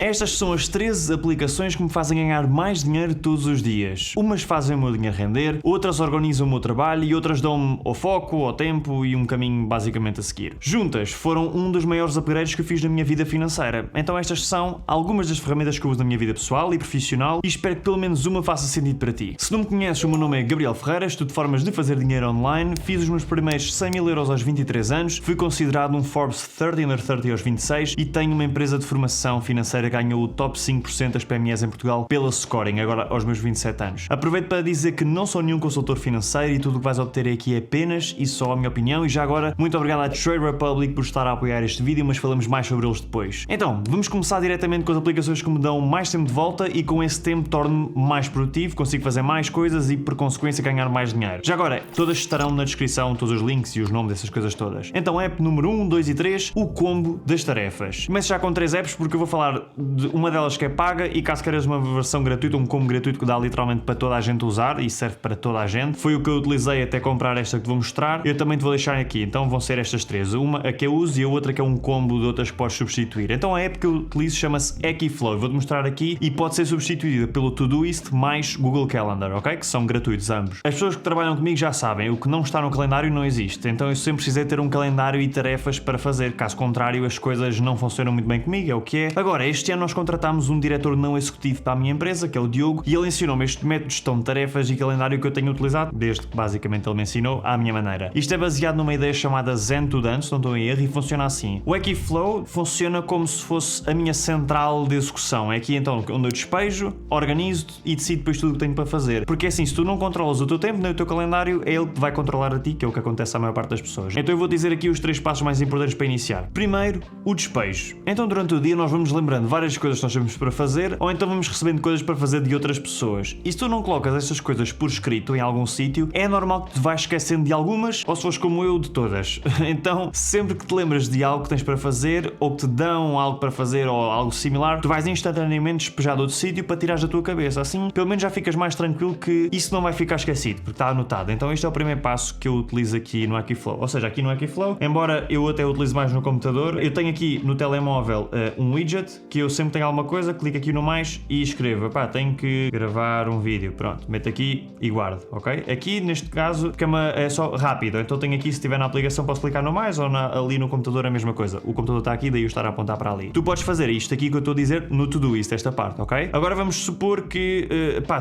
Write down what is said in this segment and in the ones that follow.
Estas são as 13 aplicações que me fazem ganhar mais dinheiro todos os dias. Umas fazem o meu dinheiro render, outras organizam o meu trabalho e outras dão-me ao foco, ao tempo e um caminho basicamente a seguir. Juntas, foram um dos maiores upgrades que eu fiz na minha vida financeira. Então estas são algumas das ferramentas que eu uso na minha vida pessoal e profissional e espero que pelo menos uma faça sentido para ti. Se não me conheces, o meu nome é Gabriel Ferreira, estudo formas de fazer dinheiro online, fiz os meus primeiros 100 mil euros aos 23 anos, fui considerado um Forbes 30 Under 30 aos 26 e tenho uma empresa de formação financeira que ganhou o top 5% das PMEs em Portugal pela Scoring, agora aos meus 27 anos. Aproveito para dizer que não sou nenhum consultor financeiro e tudo o que vais obter aqui é apenas e só a minha opinião, e já agora, muito obrigado à Trade Republic por estar a apoiar este vídeo, mas falamos mais sobre eles depois. Então, vamos começar diretamente com as aplicações que me dão mais tempo de volta e com esse tempo torno-me mais produtivo, consigo fazer mais coisas e por consequência ganhar mais dinheiro. Já agora, todas estarão na descrição, todos os links e os nomes dessas coisas todas. Então, app número 1, 2 e 3, o combo das tarefas. Começo já com 3 apps porque eu vou falar de uma delas que é paga e caso queiras uma versão gratuita, um combo gratuito que dá literalmente para toda a gente usar e serve para toda a gente. Foi o que eu utilizei até comprar esta que te vou mostrar. Eu também te vou deixar aqui, então vão ser estas 3. Uma a que eu uso e a outra que é um combo de outras que podes substituir. Então a app que eu utilizo chama-se Ekiflow. Vou-te mostrar aqui e pode ser substituída pelo Todoist mais Google Calendar, ok? Que são gratuitos ambos. As pessoas que trabalham comigo já sabem, o que não está no calendário não existe. Então eu sempre precisei ter um calendário e tarefas para fazer. Caso contrário, as coisas não funcionam muito bem comigo, é o que é. Agora, este ano nós contratámos um diretor não executivo para a minha empresa, que é o Diogo, e ele ensinou-me este método de gestão de tarefas e calendário que eu tenho utilizado, desde que basicamente ele me ensinou, à minha maneira. Isto é baseado numa ideia chamada Zen to Done, se não estou em erro, e funciona assim. O Ekiflow funciona como se fosse a minha central de execução. É aqui então onde eu despejo, organizo-te e decido depois tudo o que tenho para fazer. Porque assim, se tu não controlas o teu tempo nem o teu calendário, é ele que vai controlar a ti, que é o que acontece à maior parte das pessoas. Então eu vou dizer aqui os 3 passos mais importantes para iniciar. Primeiro, o despejo. Então durante o dia nós vamos lembrando várias coisas que nós temos para fazer, ou então vamos recebendo coisas para fazer de outras pessoas. E se tu não colocas estas coisas por escrito em algum sítio, é normal que te vais esquecendo de algumas, ou se fores como eu, de todas. Então, sempre que te lembras de algo que tens para fazer, ou que te dão algo para fazer, ou algo similar, tu vais instantaneamente despejar de outro sítio para tirares da tua cabeça. Assim, pelo menos já ficas mais tranquilo que isso não vai ficar esquecido, porque está anotado. Então este é o primeiro passo que eu utilizo aqui no Ekiflow. Ou seja, aqui no Ekiflow, embora eu até utilize mais no computador, eu tenho aqui no telemóvel um widget, que eu sempre tenho alguma coisa, clico aqui no mais e escrevo, pá, tenho que gravar um vídeo, pronto, meto aqui e guardo, ok? Aqui neste caso é só rápido, então tenho aqui, se estiver na aplicação posso clicar no mais, ou ali no computador a mesma coisa, o computador está aqui, daí eu estar a apontar para ali. Tu podes fazer isto aqui que eu estou a dizer no Todoist, esta parte, ok? Agora vamos supor que,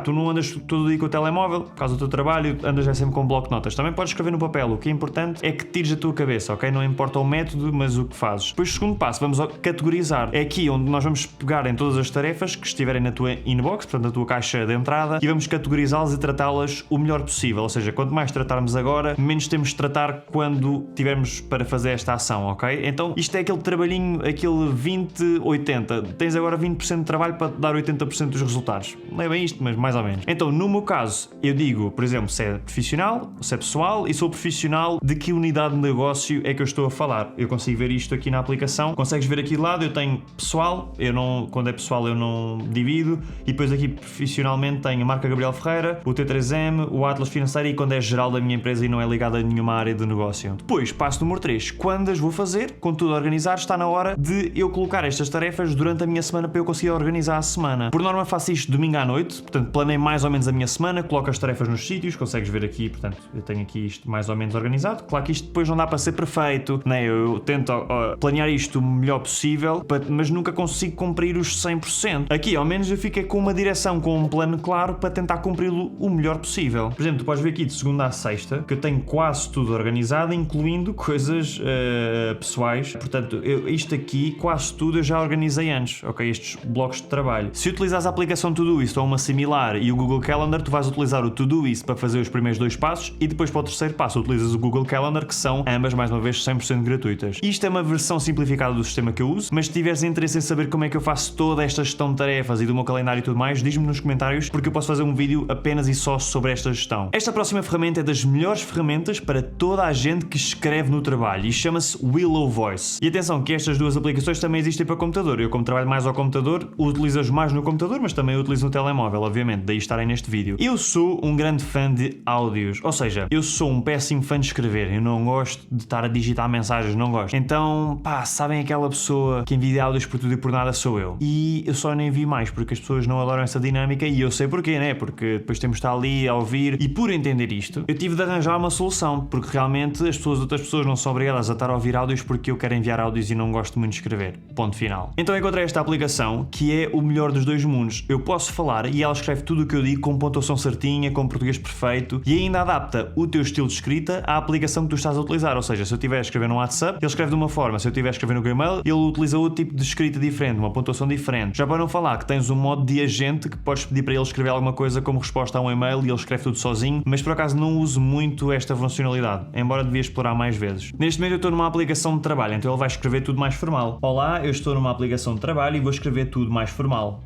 tu não andas todo o dia com o telemóvel, por causa do teu trabalho, andas já sempre com um bloco de notas, também podes escrever no papel, o que é importante é que tires a tua cabeça, ok? Não importa o método, mas o que fazes. Depois, segundo passo, vamos categorizar. É aqui onde nós vamos pegar em todas as tarefas que estiverem na tua inbox, portanto na tua caixa de entrada, e vamos categorizá-las e tratá-las o melhor possível. Ou seja, quanto mais tratarmos agora, menos temos de tratar quando tivermos para fazer esta ação, ok? Então isto é aquele trabalhinho, aquele 20-80. Tens agora 20% de trabalho para dar 80% dos resultados. Não é bem isto, mas mais ou menos. Então, no meu caso, eu digo, por exemplo, se é profissional, se é pessoal, e sou profissional, de que unidade de negócio é que eu estou a falar. Eu consigo ver isto aqui na aplicação. Consegues ver aqui de lado, eu tenho pessoal, quando é pessoal eu não divido, e depois aqui profissionalmente tenho a marca Gabriel Ferreira, o T3M, o Atlas Financeiro e quando é geral da minha empresa e não é ligado a nenhuma área de negócio. Depois, passo número 3, quando as vou fazer, com tudo organizado, está na hora de eu colocar estas tarefas durante a minha semana para eu conseguir organizar a semana. Por norma faço isto domingo à noite, portanto planeio mais ou menos a minha semana, coloco as tarefas nos sítios, consegues ver aqui, portanto eu tenho aqui isto mais ou menos organizado. Claro que isto depois não dá para ser perfeito, né? Eu tento planear isto o melhor possível, mas nunca consigo cumprir os 100%. Aqui ao menos eu fiquei com uma direção, com um plano claro para tentar cumpri-lo o melhor possível. Por exemplo, tu podes ver aqui de segunda à sexta que eu tenho quase tudo organizado, incluindo coisas pessoais. Portanto, isto aqui, quase tudo eu já organizei antes, ok? Estes blocos de trabalho. Se utilizares a aplicação Todoist ou uma similar e o Google Calendar, tu vais utilizar o Todoist para fazer os primeiros 2 passos e depois para o terceiro passo utilizas o Google Calendar, que são ambas, mais uma vez, 100% gratuitas. Isto é uma versão simplificada do sistema que eu uso, mas se tiveres interesse em saber como é que eu faço toda esta gestão de tarefas e do meu calendário e tudo mais, diz-me nos comentários, porque eu posso fazer um vídeo apenas e só sobre esta gestão. Esta próxima ferramenta é das melhores ferramentas para toda a gente que escreve no trabalho e chama-se Willow Voice. E atenção que estas duas aplicações também existem para computador. Eu, como trabalho mais ao computador, utilizo-as mais no computador, mas também utilizo no telemóvel, obviamente, daí estarem neste vídeo. Eu sou um grande fã de áudios, ou seja, eu sou um péssimo fã de escrever, eu não gosto de estar a digitar mensagens, não gosto. Então, sabem aquela pessoa que envia áudios por tudo e por nada chamada sou eu. E eu só nem vi mais porque as pessoas não adoram essa dinâmica e eu sei porquê, né? Porque depois temos de estar ali a ouvir e por entender isto, eu tive de arranjar uma solução, porque realmente outras pessoas não são obrigadas a estar a ouvir áudios porque eu quero enviar áudios e não gosto muito de escrever. Ponto final. Então encontrei esta aplicação que é o melhor dos dois mundos. Eu posso falar e ela escreve tudo o que eu digo com pontuação certinha, com português perfeito e ainda adapta o teu estilo de escrita à aplicação que tu estás a utilizar. Ou seja, se eu estiver a escrever no WhatsApp, ele escreve de uma forma. Se eu estiver a escrever no Gmail, ele utiliza outro tipo de escrita diferente, uma pontuação diferente. Já para não falar que tens um modo de agente que podes pedir para ele escrever alguma coisa como resposta a um e-mail e ele escreve tudo sozinho, mas por acaso não uso muito esta funcionalidade, embora devia explorar mais vezes. Neste momento eu estou numa aplicação de trabalho, então ele vai escrever tudo mais formal. Olá, eu estou numa aplicação de trabalho e vou escrever tudo mais formal.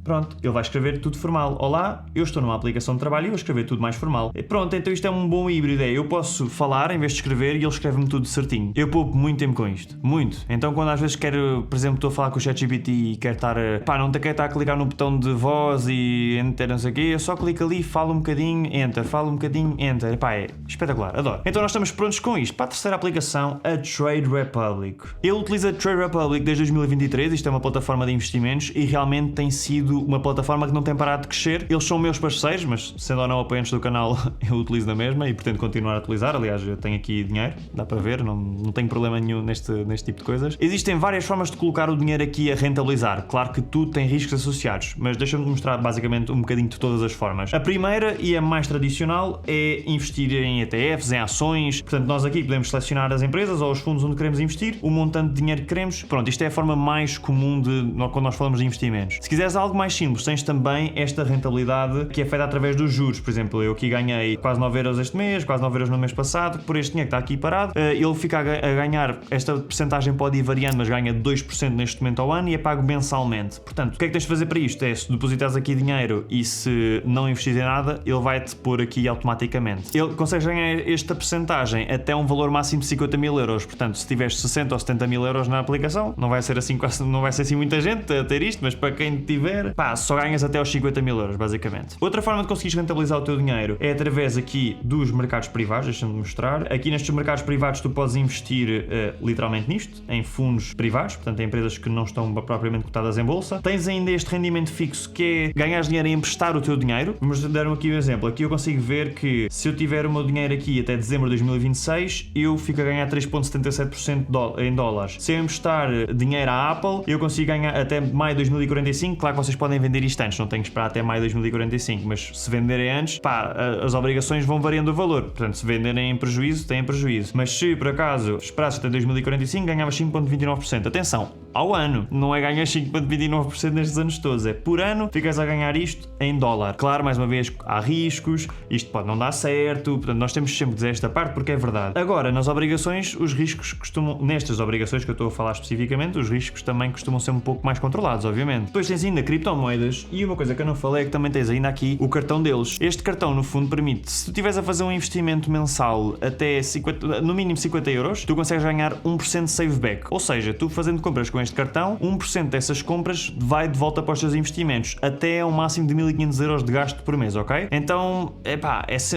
Pronto, ele vai escrever tudo formal. Olá, eu estou numa aplicação de trabalho e vou escrever tudo mais formal. E pronto, então isto é um bom híbrido. Eu posso falar em vez de escrever e ele escreve-me tudo certinho. Eu poupo muito tempo com isto. Muito. Então quando às vezes quero, por exemplo, estou a falar com o ChatGPT e quero estar... não quero estar a clicar no botão de voz e enter não sei o quê. Eu só clico ali, falo um bocadinho, enter. Falo um bocadinho, enter. É espetacular. Adoro. Então nós estamos prontos com isto. Para a terceira aplicação, a Trade Republic. Eu utilizo a Trade Republic desde 2023. Isto é uma plataforma de investimentos e realmente tem sido uma plataforma que não tem parado de crescer. Eles são meus parceiros, mas sendo ou não apoiantes do canal, eu utilizo na mesma e pretendo continuar a utilizar. Aliás, eu tenho aqui dinheiro, dá para ver, não tenho problema nenhum neste tipo de coisas. Existem várias formas de colocar o dinheiro aqui a rentabilizar. Claro que tudo tem riscos associados, mas deixa-me mostrar basicamente um bocadinho de todas as formas. A primeira e a mais tradicional é investir em ETFs, em ações. Portanto, nós aqui podemos selecionar as empresas ou os fundos onde queremos investir, o montante de dinheiro que queremos. Pronto, isto é a forma mais comum quando nós falamos de investimentos. Se quiseres algo mais simples, tens também esta rentabilidade que é feita através dos juros. Por exemplo, eu aqui ganhei quase 9 euros este mês, quase 9 euros no mês passado, por este dinheiro que está aqui parado. Ele fica a ganhar, esta percentagem pode ir variando, mas ganha 2% neste momento ao ano e é pago mensalmente. Portanto, o que é que tens de fazer para isto? É, se depositares aqui dinheiro e se não investires em nada, ele vai-te pôr aqui automaticamente. Ele consegue ganhar esta percentagem até um valor máximo de 50 mil euros. Portanto, se tiveres 60 ou 70 mil euros na aplicação, não vai ser assim muita gente a ter isto, mas para quem tiver, só ganhas até aos 50 mil euros, basicamente. Outra forma de conseguires rentabilizar o teu dinheiro é através aqui dos mercados privados, deixa-me mostrar. Aqui nestes mercados privados tu podes investir literalmente nisto, em fundos privados, portanto em empresas que não estão propriamente cotadas em bolsa. Tens ainda este rendimento fixo que é ganhar dinheiro e emprestar o teu dinheiro. Vamos dar aqui um exemplo. Aqui eu consigo ver que se eu tiver o meu dinheiro aqui até dezembro de 2026, eu fico a ganhar 3,77% em dólares. Se eu emprestar dinheiro à Apple, eu consigo ganhar até maio de 2045. Claro que vocês podem vender isto antes, não tenho que esperar até maio de 2045, mas se venderem antes, as obrigações vão variando o valor. Portanto, se venderem em prejuízo, têm prejuízo. Mas se por acaso esperasses até 2045, ganhavas 5,29%. Atenção, ao ano. Não é ganhar 5,29% nestes anos todos. É por ano, ficas a ganhar isto em dólar. Claro, mais uma vez, há riscos, isto pode não dar certo, portanto, nós temos sempre que dizer esta parte porque é verdade. Agora, nas obrigações, os riscos nestas obrigações que eu estou a falar especificamente, os riscos também costumam ser um pouco mais controlados, obviamente. Depois tens ainda criptomoedas e uma coisa que eu não falei é que também tens ainda aqui o cartão deles. Este cartão, no fundo, permite, se tu estiveres a fazer um investimento mensal até no mínimo 50 euros, tu consegues ganhar 1% de saveback. Ou seja, tu fazendo compras com este cartão, 1% dessas compras vai de volta para os teus investimentos, até um máximo de 1.500 euros de gasto por mês, ok? Então,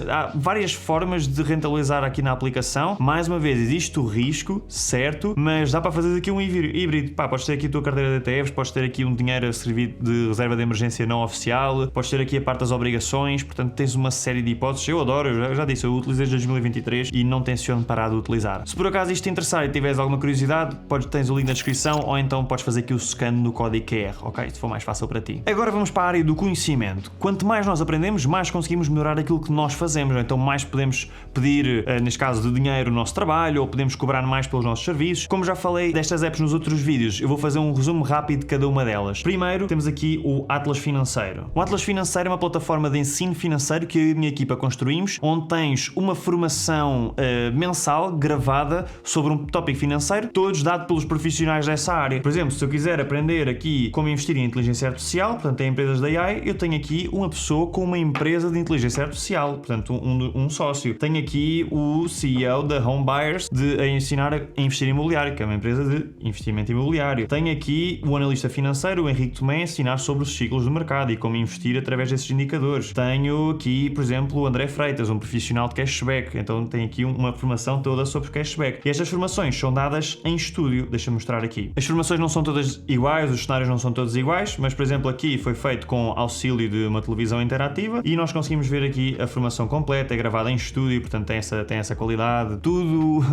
há várias formas de rentabilizar aqui na aplicação. Mais uma vez, existe o risco, certo, mas dá para fazer aqui um híbrido. Podes ter aqui a tua carteira de ETFs, podes ter aqui um dinheiro a servir de reserva de emergência não oficial, podes ter aqui a parte das obrigações, portanto tens uma série de hipóteses. Eu adoro, eu já disse, eu utilizei desde 2023 e não tenciono parar de utilizar. Se por acaso isto te interessar e tiveres alguma curiosidade, tens o link na descrição ou então podes fazer aqui o scan no código QR, ok? Se for mais fácil para ti. Agora vamos para a área do conhecimento. Quanto mais nós aprendemos, mais conseguimos melhorar aquilo que nós fazemos, então mais podemos pedir, neste caso de dinheiro, o nosso trabalho, ou podemos cobrar mais pelos nossos serviços. Como já falei destas apps nos outros vídeos, eu vou fazer um resumo rápido de cada uma delas. Primeiro, temos aqui o Atlas Financeiro. O Atlas Financeiro é uma plataforma de ensino financeiro que eu e a minha equipa construímos, onde tens uma formação mensal, gravada, sobre um tópico financeiro, todos dados pelos profissionais dessa área. Por exemplo, se eu quiser aprender aqui como investir em inteligência artificial, portanto em empresas da AI, eu tenho aqui uma pessoa com uma empresa de inteligência artificial, portanto um sócio. Tenho aqui o CEO da Home Buyers a ensinar a investir em imobiliário, que é uma empresa de investimento imobiliário. Tenho aqui o analista financeiro, o Henrique Tomé, a ensinar sobre os ciclos do mercado e como investir através desses indicadores. Tenho aqui, por exemplo, o André Freitas, um profissional de cashback, então tem aqui uma formação toda sobre cashback. E estas formações são dadas em estúdio, deixa-me mostrar aqui. As formações não são todas iguais, os cenários não são todos iguais, mas por exemplo aqui foi feito com auxílio de uma televisão interativa e nós conseguimos ver aqui a formação completa, é gravada em estúdio, portanto tem essa qualidade, tudo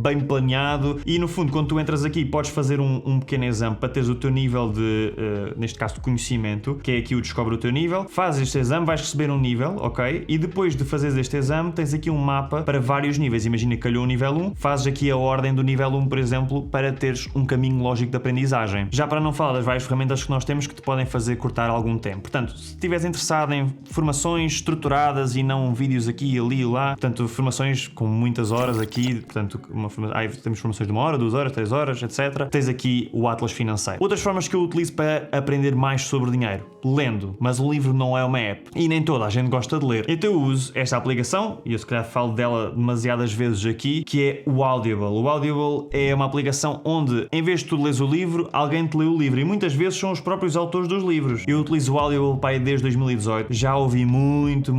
bem planeado e no fundo quando tu entras aqui podes fazer um pequeno exame para teres o teu nível de, neste caso de conhecimento, que é aqui o descobre o teu nível, fazes este exame, vais receber um nível, ok? E depois de fazeres este exame tens aqui um mapa para vários níveis, imagina que calhou o nível 1, fazes aqui a ordem do nível 1, por exemplo, para teres um caminho lógico de aprendizagem. Já para não falar das várias ferramentas que nós temos que te podem fazer cortar algum tempo. Portanto, se estiveres interessado em formações estruturadas e não vídeos aqui, ali e lá, portanto, formações com muitas horas aqui, portanto, temos formações de 1 hora, 2 horas, 3 horas, etc. Tens aqui o Atlas Financeiro. Outras formas que eu utilizo para aprender mais sobre dinheiro, lendo, mas o livro não é uma app e nem toda a gente gosta de ler. Então eu uso esta aplicação, e eu se calhar falo dela demasiadas vezes aqui, que é o Audible. O Audible é uma aplicação onde, em vez de tu leres o livro, alguém te lê o livro e muitas vezes são os próprios autores dos livros. Eu utilizo o Audible desde 2018, já ouvi muito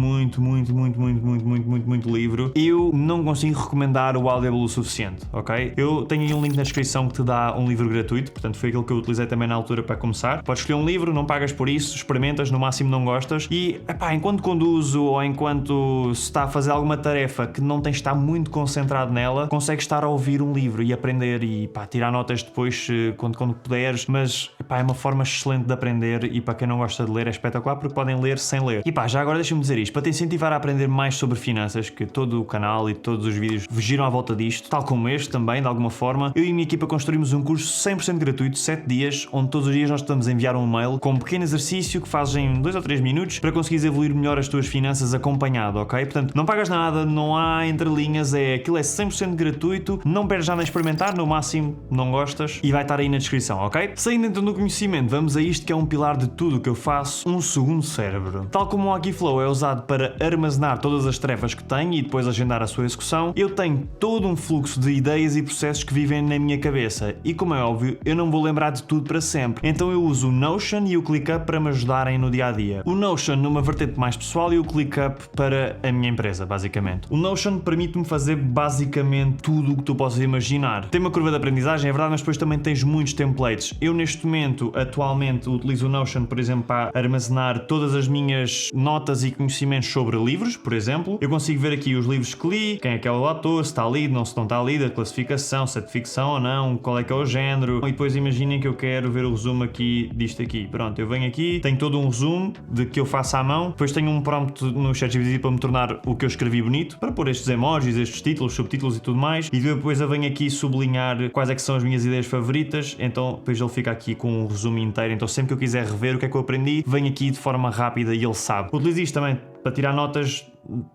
livro. Eu não consigo recomendar o Audible o suficiente, ok? Eu tenho aí um link na descrição que te dá um livro gratuito, portanto foi aquilo que eu utilizei também na altura para começar. Podes escolher um livro, não pagas por isso, experimentas, no máximo não gostas e, enquanto conduzo ou enquanto se está a fazer alguma tarefa que não tens de estar muito concentrado nela, consegues estar a ouvir um livro e aprender e tirar notas depois quando puderes, mas é uma forma excelente de aprender e para quem não gosta de ler é espetacular porque podem ler sem ler. E já agora deixa-me dizer isto, para te incentivar a aprender mais sobre finanças, que todo o canal e todos os vídeos giram à volta disto, tal como este também, de alguma forma, eu e a minha equipa construímos um curso 100% gratuito, 7 dias, onde todos os dias nós estamos a enviar um e-mail com um pequeno exercício que fazes em 2 ou 3 minutos para conseguires evoluir melhor as tuas finanças acompanhado, ok? Portanto, não pagas nada, não há entrelinhas, aquilo é 100% gratuito, não perdes nada a experimentar, no máximo não gostas e vai estar aí na descrição, ok? Saindo então do conhecimento, vamos a isto que é um pilar de tudo o que eu faço, um segundo cérebro. Tal como o Aquiflow é usado para armazenar todas as tarefas que tenho e depois agendar a sua execução, eu tenho todo um fluxo de ideias e processos que vivem na minha cabeça e, como é óbvio, eu não vou lembrar de tudo para sempre. Então eu uso o Notion e o ClickUp para me ajudarem no dia-a-dia. O Notion numa vertente mais pessoal e o ClickUp para a minha empresa, basicamente. O Notion permite-me fazer basicamente tudo o que tu possas imaginar. Tem uma curva de aprendizagem, é verdade, mas depois também tens muitos templates. Eu neste momento, atualmente, utilizo o Notion, por exemplo, para armazenar todas as minhas notas e conhecimentos sobre livros, por exemplo. Eu consigo ver aqui os livros que li, quem é que é o autor, se está lido, se não está lido, a classificação, se é de ficção ou não, qual é que é o género. E depois imaginem que eu quero ver o resumo aqui disto aqui. Pronto, eu venho aqui, tenho todo um resumo de que eu faço à mão, depois tenho um prompt no ChatGPT para me tornar o que eu escrevi bonito, para pôr estes emojis, estes títulos, subtítulos e tudo mais, e depois eu venho aqui sublinhar quais é que são as minhas ideias favoritas, então depois ele fica aqui com um resumo inteiro, então sempre que eu quiser rever o que é que eu aprendi, venho aqui de forma rápida e ele sabe. Utilizo isto também para tirar notas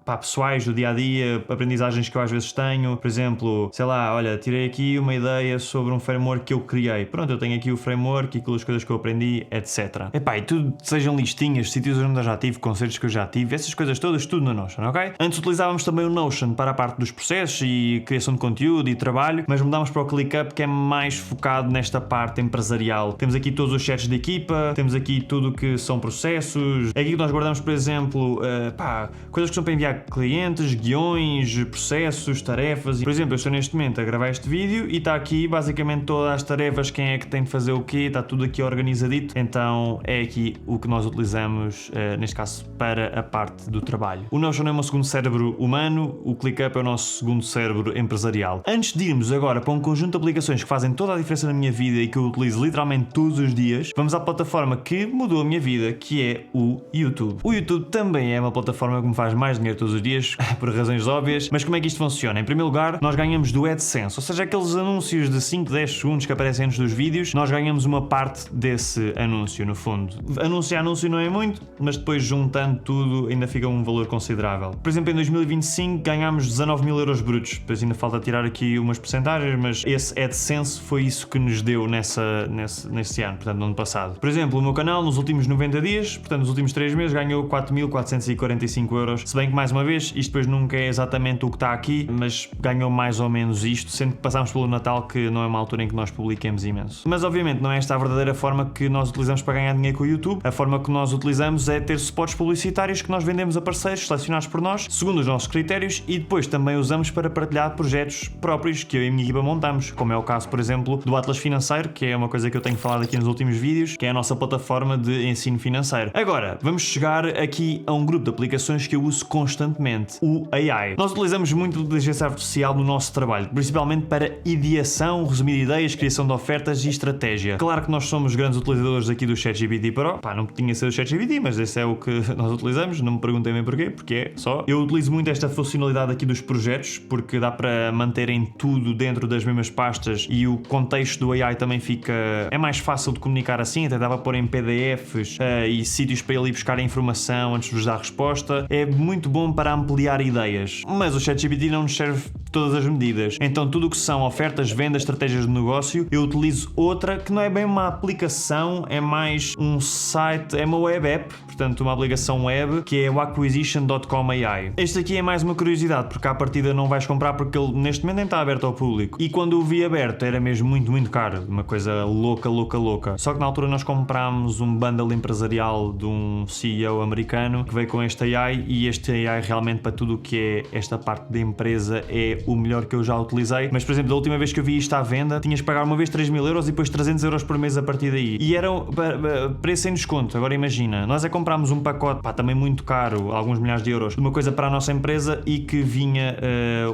pessoais do dia-a-dia, aprendizagens que eu às vezes tenho, por exemplo, sei lá, olha, tirei aqui uma ideia sobre um framework que eu criei, pronto, eu tenho aqui o framework e aquelas coisas que eu aprendi, etc. E tudo, sejam listinhas, sítios onde eu já tive, concertos que eu já tive, essas coisas todas, tudo no Notion, ok? Antes utilizávamos também o Notion para a parte dos processos e criação de conteúdo e trabalho, mas mudámos para o ClickUp, que é mais focado nesta parte empresarial. Temos aqui todos os chats de equipa, temos aqui tudo o que são processos, é aqui que nós guardamos, por exemplo, coisas que são para enviar clientes, guiões, processos, tarefas. Por exemplo, eu estou neste momento a gravar este vídeo e está aqui basicamente todas as tarefas, quem é que tem de fazer o quê, está tudo aqui organizadito. Então é aqui o que nós utilizamos, neste caso, para a parte do trabalho. O Notion é o meu segundo cérebro humano, o ClickUp é o nosso segundo cérebro empresarial. Antes de irmos agora para um conjunto de aplicações que fazem toda a diferença na minha vida e que eu utilizo literalmente todos os dias, vamos à plataforma que mudou a minha vida, que é o YouTube. O YouTube também é uma plataforma que me faz mais dinheiro todos os dias, por razões óbvias, mas como é que isto funciona? Em primeiro lugar, nós ganhamos do AdSense, ou seja, aqueles anúncios de 5, 10 segundos que aparecem antes dos vídeos, nós ganhamos uma parte desse anúncio, no fundo. Anúncio a anúncio não é muito, mas depois juntando tudo ainda fica um valor considerável. Por exemplo, em 2025 ganhámos 19.000 euros brutos, depois ainda falta tirar aqui umas percentagens, mas esse AdSense foi isso que nos deu nesse ano, portanto no ano passado. Por exemplo, o meu canal nos últimos 90 dias, portanto nos últimos 3 meses ganhou 4.445 euros, se bem bem que, mais uma vez, isto depois nunca é exatamente o que está aqui, mas ganhou mais ou menos isto, sendo que passámos pelo Natal, que não é uma altura em que nós publiquemos imenso. Mas obviamente não é esta a verdadeira forma que nós utilizamos para ganhar dinheiro com o YouTube. A forma que nós utilizamos é ter spots publicitários que nós vendemos a parceiros selecionados por nós, segundo os nossos critérios, e depois também usamos para partilhar projetos próprios que eu e a minha equipa montamos, como é o caso, por exemplo, do Atlas Financeiro, que é uma coisa que eu tenho falado aqui nos últimos vídeos, que é a nossa plataforma de ensino financeiro. Agora, vamos chegar aqui a um grupo de aplicações que eu uso constantemente, o AI. Nós utilizamos muito a inteligência artificial no nosso trabalho, principalmente para ideação, resumir ideias, criação de ofertas e estratégia. Claro que nós somos grandes utilizadores aqui do ChatGPT Pro. Não tinha sido o ChatGPT, mas esse é o que nós utilizamos, não me perguntem bem porquê, porque é só. Eu utilizo muito esta funcionalidade aqui dos projetos, porque dá para manterem tudo dentro das mesmas pastas e o contexto do AI também fica... é mais fácil de comunicar assim, até dá para pôr em PDFs e sítios para ele ir buscar a informação antes de vos dar a resposta. É muito bom para ampliar ideias, mas o ChatGPT não nos serve todas as medidas. Então tudo o que são ofertas, vendas, estratégias de negócio, eu utilizo outra que não é bem uma aplicação, é mais um site, é uma web app, portanto uma aplicação web, que é o Acquisition.com AI. Este aqui é mais uma curiosidade, porque à partida não vais comprar porque ele neste momento nem está aberto ao público. E quando o vi aberto era mesmo muito caro, uma coisa louca. Só que na altura nós comprámos um bundle empresarial de um CEO americano que veio com este AI, e este AI realmente para tudo o que é esta parte da empresa é o melhor que eu já utilizei. Mas por exemplo, da última vez que eu vi isto à venda, tinhas que pagar uma vez 3.000 euros e depois 300 euros por mês a partir daí. E era preço sem desconto. Agora imagina, nós comprámos um pacote, também muito caro, alguns milhares de euros, de uma coisa para a nossa empresa e que vinha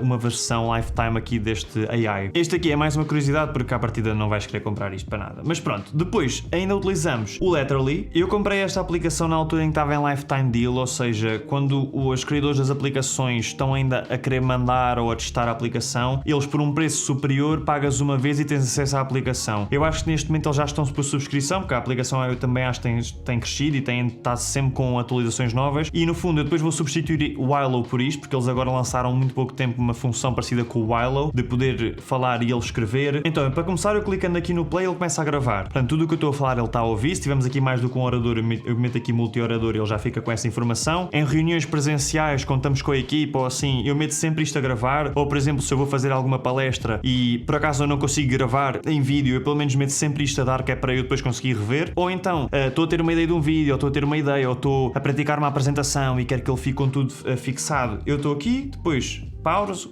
uma versão lifetime aqui deste AI. Este aqui é mais uma curiosidade porque à partida não vais querer comprar isto para nada. Mas pronto, depois ainda utilizamos o Letterly. Eu comprei esta aplicação na altura em que estava em lifetime deal, ou seja, quando os criadores das aplicações estão ainda a querer mandar ou a testar a aplicação, eles por um preço superior pagas uma vez e tens acesso à aplicação. Eu acho que neste momento eles já estão por subscrição, porque a aplicação eu também acho que tem crescido e está sempre com atualizações novas, e no fundo eu depois vou substituir o Willow por isto, porque eles agora lançaram há muito pouco tempo uma função parecida com o Willow, de poder falar e ele escrever. Então, para começar, eu clicando aqui no play, ele começa a gravar. Portanto, tudo o que eu estou a falar ele está a ouvir. Se tivermos aqui mais do que um orador, eu meto aqui multi-orador e ele já fica com essa informação. Em reuniões presenciais, quando estamos com a equipa ou assim, eu meto sempre isto a gravar. Ou, por exemplo, se eu vou fazer alguma palestra e por acaso eu não consigo gravar em vídeo, eu pelo menos meto sempre isto a dar, que é para eu depois conseguir rever. Ou então, estou a ter uma ideia de um vídeo, ou estou a ter uma ideia, ou estou a praticar uma apresentação e quero que ele fique com tudo fixado. Eu estou aqui, depois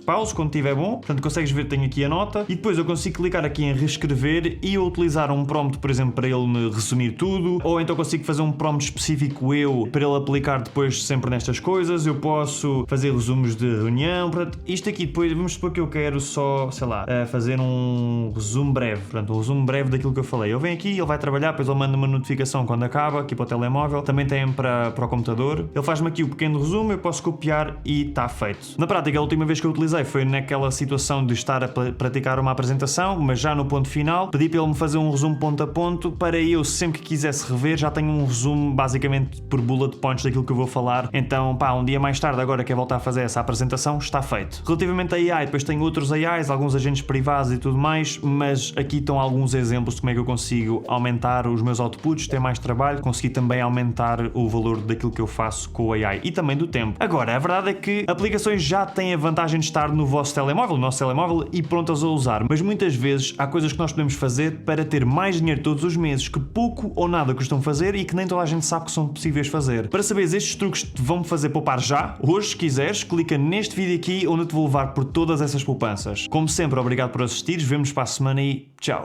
pauso quando estiver bom, portanto consegues ver, tenho aqui a nota, e depois eu consigo clicar aqui em reescrever e eu utilizar um prompt, por exemplo, para ele me resumir tudo, ou então consigo fazer um prompt específico para ele aplicar depois sempre nestas coisas. Eu posso fazer resumos de reunião, portanto, isto aqui depois, vamos supor que eu quero só, sei lá, fazer um resumo breve, portanto, um resumo breve daquilo que eu falei. Ele vem aqui, ele vai trabalhar, depois ele manda uma notificação quando acaba, aqui para o telemóvel, também tem para o computador, ele faz-me aqui o pequeno resumo, eu posso copiar e está feito. Na prática, a última vez que eu utilizei foi naquela situação de estar a praticar uma apresentação, mas já no ponto final, pedi para ele me fazer um resumo ponto a ponto, para eu, sempre que quisesse rever, já tenho um resumo basicamente por bullet points daquilo que eu vou falar. Então, um dia mais tarde, agora que é voltar a fazer essa apresentação, está feito. Relativamente a AI, depois tenho outros AIs, alguns agentes privados e tudo mais, mas aqui estão alguns exemplos de como é que eu consigo aumentar os meus outputs, ter mais trabalho, conseguir também aumentar o valor daquilo que eu faço com o AI e também do tempo. Agora, a verdade é que aplicações já têm a vantagem de estar no vosso telemóvel, no nosso telemóvel, e prontas a usar, mas muitas vezes há coisas que nós podemos fazer para ter mais dinheiro todos os meses, que pouco ou nada custam fazer e que nem toda a gente sabe que são possíveis fazer. Para saberes estes truques te vão fazer poupar já, hoje se quiseres, clica neste vídeo aqui onde te vou levar por todas essas poupanças. Como sempre, obrigado por assistires, vemos para a semana e tchau!